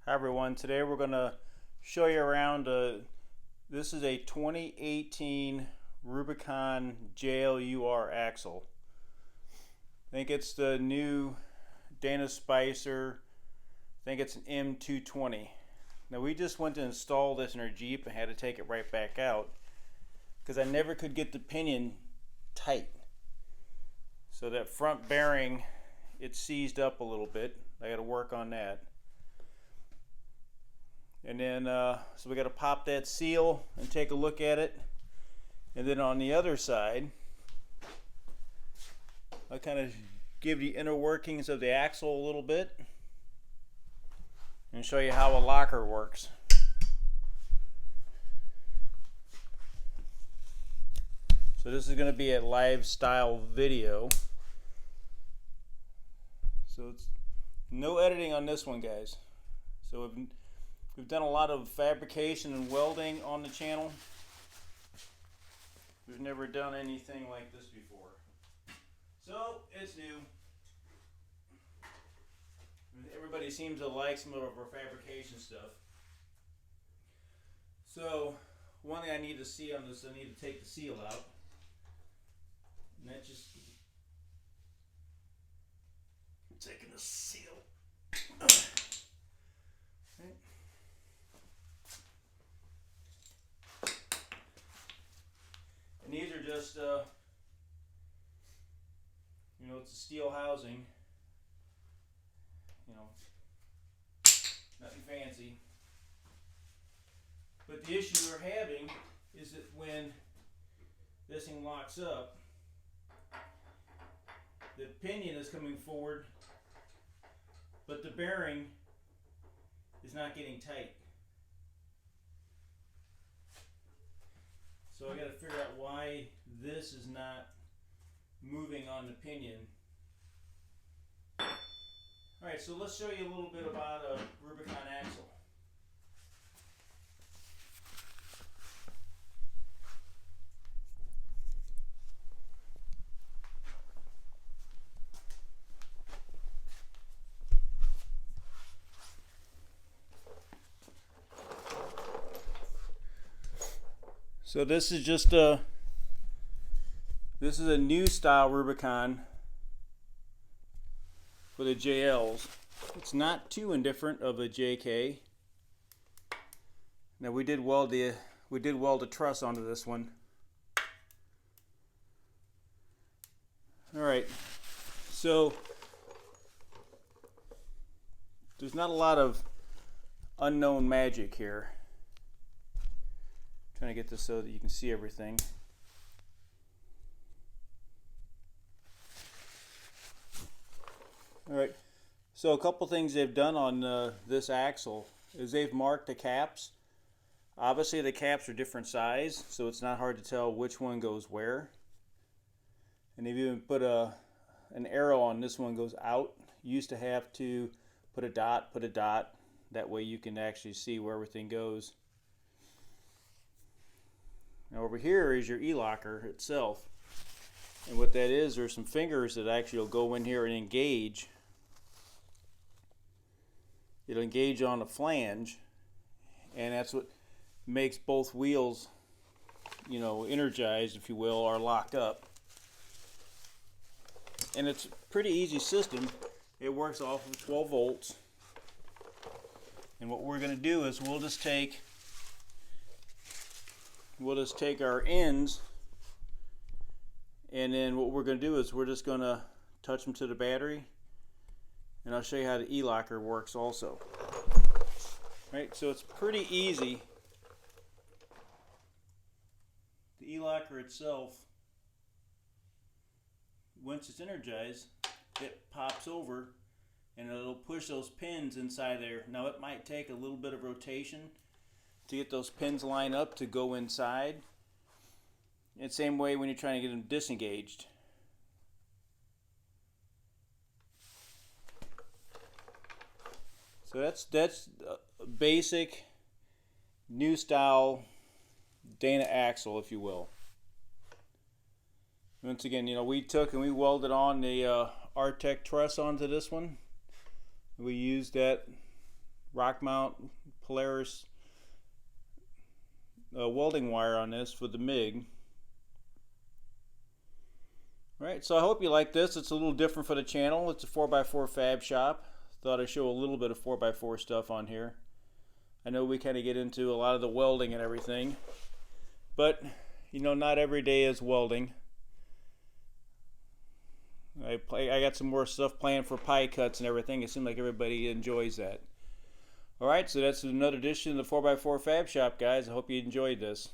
Hi everyone, today we're going to show you around, this is a 2018 Rubicon JLUR axle. I think it's the new Dana Spicer, I think it's an M220. Now we just went to install this in our Jeep and had to take it right back out because I never could get the pinion tight. So that front bearing, it's seized up a little bit. I got to work on that. And then, so we got to pop that seal and take a look at it. And then on the other side, I'll kind of give the inner workings of the axle a little bit and show you how a locker works. So this is going to be a live style video. So it's no editing on this one, guys. So we've done a lot of fabrication and welding on the channel. We've never done anything like this before. So it's new. Everybody seems to like some of our fabrication stuff. So one thing I need to see on this, I need to take the seal out. And that's just taking the seal. And these are just, you know, it's a steel housing, you know, nothing fancy. But the issue we're having is that when this thing locks up, the pinion is coming forward, but the bearing is not getting tight. So I got to figure out why this is not moving on the pinion. Alright, so let's show you a little bit about a Rubicon axle. So this is just a new style Rubicon for the JLs. It's not too indifferent of a JK. Now we did weld a truss onto this one. All right, so there's not a lot of unknown magic here. Trying to get this so that you can see everything. Alright, so a couple things they've done on this axle is they've marked the caps. Obviously the caps are different size, so it's not hard to tell which one goes where. And they've even put an arrow on this one goes out. You used to have to put a dot, that way you can actually see where everything goes. Now over here is your E-locker itself, and what that is, there's some fingers that actually will go in here and engage. It'll engage on the flange, and that's what makes both wheels, you know, energized, if you will, or lock up. And it's a pretty easy system. It works off of 12 volts. And what we're going to do is we'll just take our ends, and then what we're going to do is we're just going to touch them to the battery, and I'll show you how the E-locker works also. Right, so it's pretty easy. The E-locker itself, once it's energized, it pops over and it'll push those pins inside there. Now it might take a little bit of rotation to get those pins lined up to go inside. And same way when you're trying to get them disengaged. So that's a basic new style Dana axle, if you will. Once again, you know, we took and we welded on the Artec truss onto this one. We used that Rockmount Polaris welding wire on this for the MIG. Alright, so I hope you like this. It's a little different for the channel. It's a 4x4 fab shop. Thought I'd show a little bit of 4x4 stuff on here. I know we kind of get into a lot of the welding and everything, but you know, not every day is welding. I got some more stuff planned for pie cuts and everything. It seems like everybody enjoys that. Alright, so that's another edition of the 4x4 Fab Shop, guys. I hope you enjoyed this.